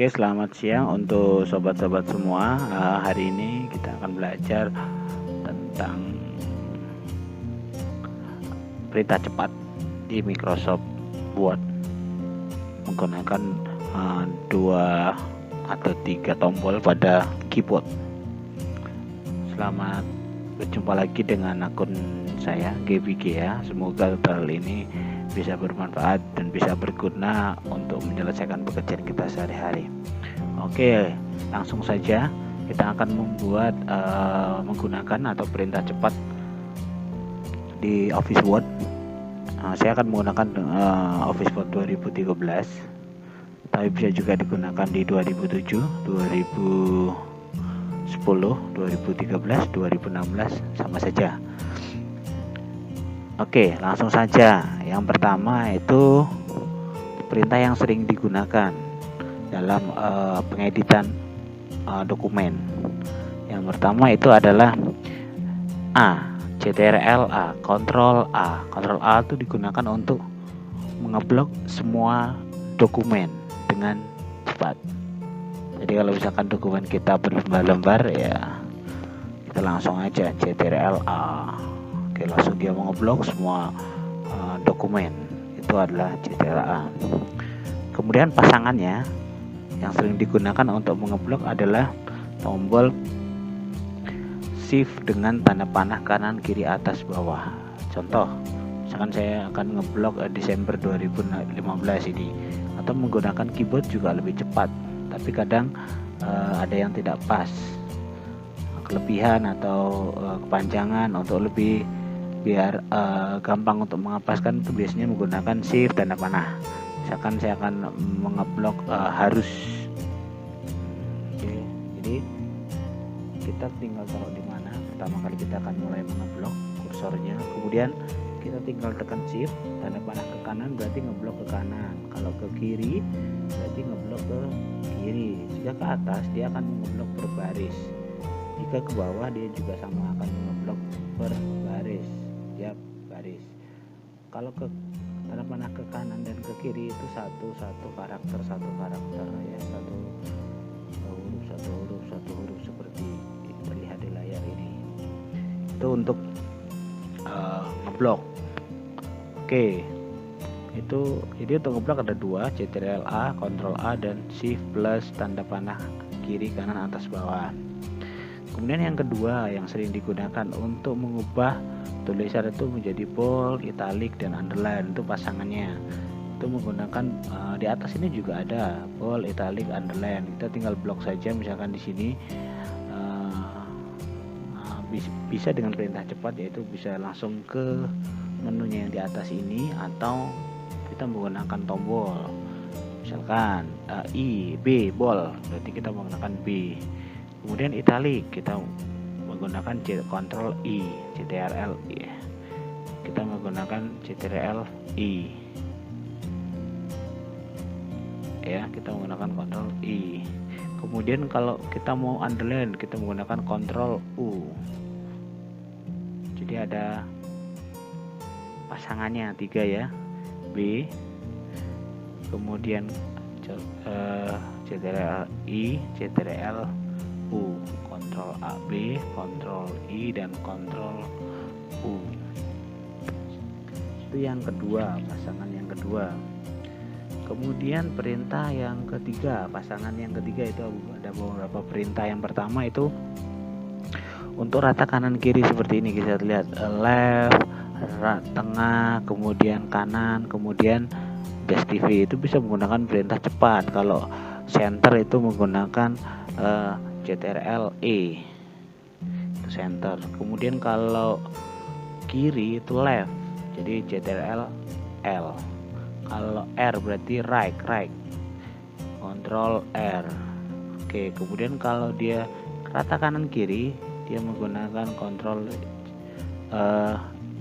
Oke, selamat siang untuk sobat-sobat semua. Hari ini kita akan belajar tentang perintah cepat di Microsoft Word menggunakan 2 atau 3 tombol pada keyboard. Selamat berjumpa lagi dengan akun saya GBG ya. Semoga tutorial ini bisa bermanfaat dan bisa berguna untuk menyelesaikan pekerjaan kita sehari-hari. Oke, langsung saja kita akan membuat menggunakan atau perintah cepat di Office Word. Saya akan menggunakan Office Word 2013, tapi bisa juga digunakan di 2007, 2010, 2013, 2016 sama saja. Oke, langsung saja. Yang pertama itu perintah yang sering digunakan dalam pengeditan dokumen. Yang pertama itu adalah CTRL-A, Ctrl-A. Ctrl-A itu digunakan untuk mengeblok semua dokumen dengan cepat. Jadi kalau misalkan dokumen kita berlembar-lembar ya, kita langsung aja CTRL-A. Oke, langsung dia mengeblok semua dokumen. Itu adalah CTRL-A. Kemudian pasangannya yang sering digunakan untuk mengeblok adalah tombol Shift dengan tanda panah kanan kiri atas bawah. Contoh, misalkan saya akan ngeblok Desember 2015 ini, atau menggunakan keyboard juga lebih cepat, tapi kadang ada yang tidak pas, kelebihan atau kepanjangan. Untuk lebih biar gampang untuk mengapaskan itu biasanya menggunakan Shift tanda panah. Misalkan saya akan mengeblok harus. Oke, jadi kita tinggal taruh di mana. Pertama kali kita akan mulai mengeblok kursornya, kemudian kita tinggal tekan Shift tanda panah ke kanan, berarti ngeblok ke kanan. Kalau ke kiri berarti ngeblok ke kiri. Jika ke atas dia akan mengeblok per baris. Jika ke bawah dia juga sama akan mengeblok per baris. Ya, baris. Kalau ke tanda panah ke kanan dan ke kiri itu satu karakter ya, satu huruf seperti terlihat di layar ini. Itu untuk ngeblok. Oke, itu jadi untuk ngeblok ada 2, CTRL-A, Ctrl-A, dan Shift plus tanda panah kiri kanan atas bawah. Kemudian yang kedua yang sering digunakan untuk mengubah tulisan itu menjadi bold, italic, dan underline. Itu pasangannya itu menggunakan di atas ini juga ada bold, italic, underline. Kita tinggal blok saja, misalkan di sini bisa dengan perintah cepat, yaitu bisa langsung ke menunya yang di atas ini, atau kita menggunakan tombol misalkan I, B, bold, berarti kita menggunakan B. Kemudian italic kita menggunakan Ctrl I, CTRL I. Kita menggunakan CTRL I. Ya, kita menggunakan Ctrl I. Kemudian kalau kita mau underline kita menggunakan Ctrl U. Jadi ada pasangannya 3 ya, B, kemudian CTRL I, CTRL U, Ctrl A, B, Ctrl I, dan Ctrl U. Itu yang kedua, pasangan yang kedua. Kemudian perintah yang ketiga, pasangan yang ketiga itu ada beberapa perintah. Yang pertama itu untuk rata kanan kiri seperti ini, kita lihat left, tengah, kemudian kanan, kemudian Dash TV. Itu bisa menggunakan perintah cepat. Kalau center itu menggunakan CTRL E, itu center. Kemudian kalau kiri itu left, jadi CTRL L. Kalau R berarti right, Ctrl R. Oke, kemudian kalau dia rata kanan kiri dia menggunakan Ctrl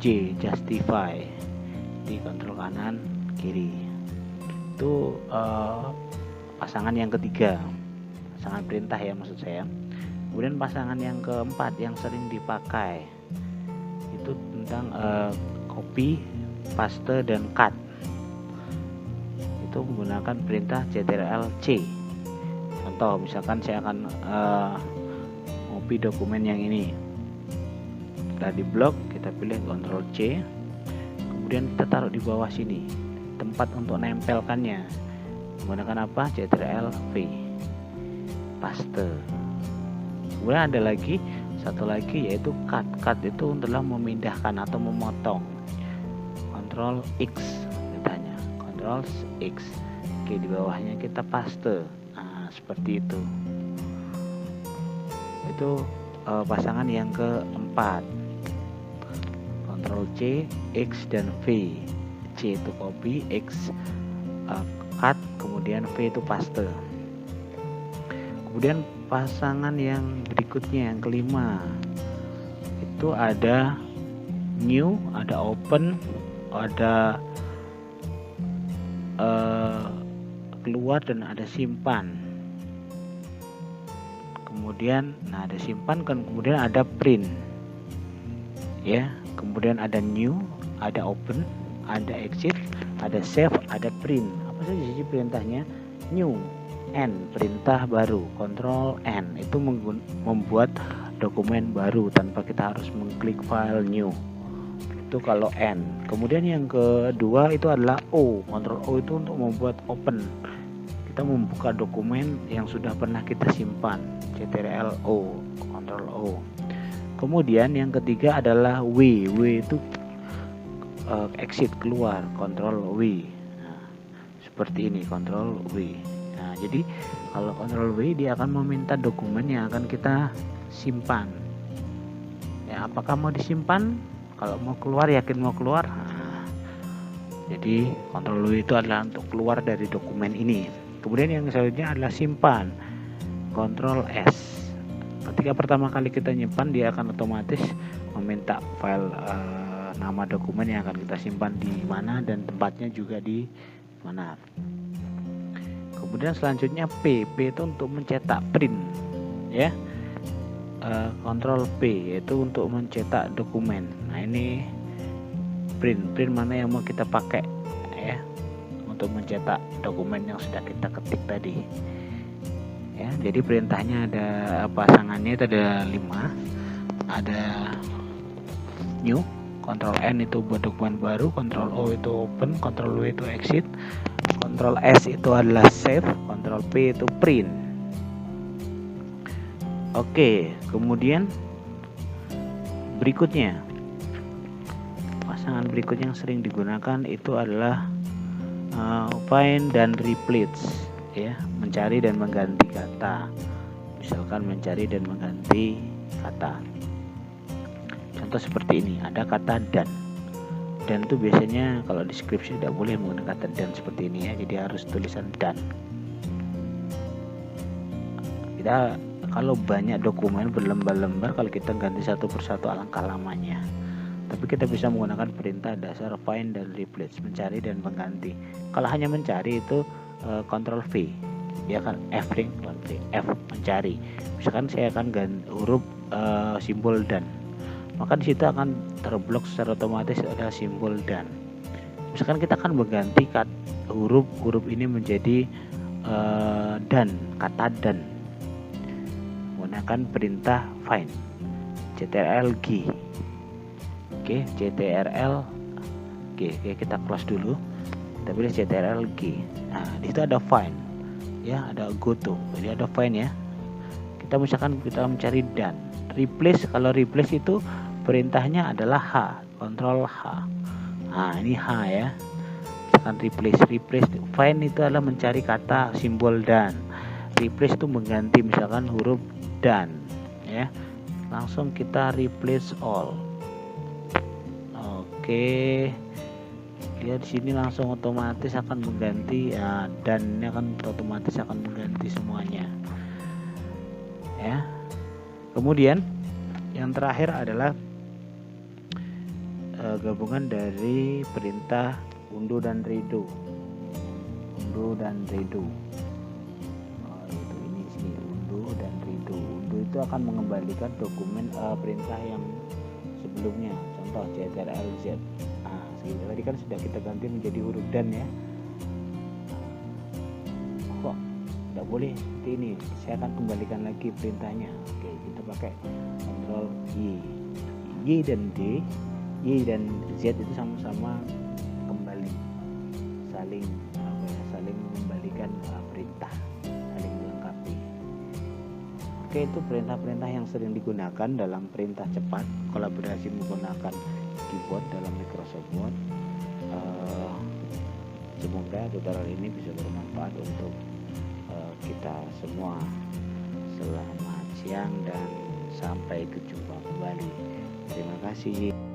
J, justify, di kontrol kanan kiri. Itu pasangan yang ketiga, pasangan perintah ya maksud saya. Kemudian pasangan yang keempat yang sering dipakai itu tentang copy, paste, dan cut. Itu menggunakan perintah CTRL C. Contoh misalkan saya akan copy dokumen yang ini. Setelah di blok kita pilih Ctrl C, kemudian kita taruh di bawah sini tempat untuk nempelkannya menggunakan apa? Ctrl V, paste. Kemudian ada lagi satu lagi yaitu cut. Cut itu adalah memindahkan atau memotong. Ctrl X ditanya, Ctrl X. Oke, di bawahnya kita paste. Nah, seperti itu. Itu pasangan yang keempat. Ctrl C, X dan V. C itu copy, X cut, kemudian V itu paste. Kemudian pasangan yang berikutnya yang kelima itu ada new, ada open, ada keluar dan ada simpan. Kemudian ada simpan kan, kemudian ada print ya, kemudian ada new, ada open, ada exit, ada save, ada print. Apa saja sih perintahnya? New, N, perintah baru. Ctrl N itu membuat dokumen baru tanpa kita harus mengklik file new. Itu kalau N. Kemudian yang kedua itu adalah O. Ctrl O itu untuk membuat open. Kita membuka dokumen yang sudah pernah kita simpan. Ctrl O, Ctrl O. Kemudian yang ketiga adalah W. W itu exit, keluar. Ctrl W. Nah, seperti ini, Ctrl W. Nah, jadi kalau Ctrl W dia akan meminta dokumen yang akan kita simpan. Ya, apakah mau disimpan? Kalau mau keluar, yakin mau keluar. Nah, jadi Ctrl W itu adalah untuk keluar dari dokumen ini. Kemudian yang selanjutnya adalah simpan. Ctrl S. Ketika pertama kali kita nyimpan, dia akan otomatis meminta file nama dokumen yang akan kita simpan di mana dan tempatnya juga di mana. Kemudian selanjutnya P. P itu untuk mencetak print ya. Ctrl P yaitu untuk mencetak dokumen. Nah, ini print mana yang mau kita pakai ya untuk mencetak dokumen yang sudah kita ketik tadi ya. Jadi perintahnya ada, pasangannya itu ada 5. Ada new, Ctrl N itu buat dokumen baru, Ctrl O itu open, Ctrl W itu exit, Ctrl S itu adalah save, Ctrl P itu print. Oke, kemudian berikutnya pasangan berikutnya yang sering digunakan itu adalah find dan replace ya, mencari dan mengganti kata. Misalkan mencari dan mengganti kata. Contoh seperti ini, ada kata dan itu biasanya kalau deskripsi tidak boleh menggunakan kata dan seperti ini ya, jadi harus tulisan dan. Kita kalau banyak dokumen berlembar-lembar, kalau kita ganti satu persatu alangkah lamanya. Tapi kita bisa menggunakan perintah dasar find dan replace, mencari dan mengganti. Kalau hanya mencari itu Ctrl V, dia akan F ring, F mencari. Misalkan saya akan ganti huruf simbol dan, maka di situ akan terblok secara otomatis ada simbol dan. Misalkan kita akan mengganti huruf ini menjadi dan, kata dan, menggunakan perintah find, Ctrl G. Oke, Ctrl G. Oke, kita close dulu. Kita pilih Ctrl G. Nah, di situ ada find. Ya, ada go to. Jadi ada find ya. Kita misalkan kita mencari dan. Replace, kalau replace itu perintahnya adalah H, Ctrl H. Nah, ini H ya. Misalkan replace, find itu adalah mencari kata simbol dan. Replace itu mengganti misalkan huruf dan ya. Langsung kita replace all. Oke, dia di sini langsung otomatis akan mengganti ya, dan ini akan otomatis akan mengganti semuanya ya. Kemudian yang terakhir adalah gabungan dari perintah undo dan redo. Undo dan redo. Itu ini sini, undo dan redo. Undo itu akan mengembalikan dokumen perintah yang sebelumnya. Contoh Ctrl Z. Nah, tadi kan sudah kita ganti menjadi huruf dan ya. Kok Tidak boleh seperti ini, saya akan kembalikan lagi perintahnya. Oke, kita pakai Ctrl Y dan D. Y dan Z itu sama-sama kembali, saling mengembalikan perintah, saling melengkapi. Oke, itu perintah-perintah yang sering digunakan dalam perintah cepat kolaborasi menggunakan keyboard dalam Microsoft Word. Semoga tutorial ini bisa bermanfaat untuk kita semua. Selamat siang dan sampai berjumpa kembali. Terima kasih.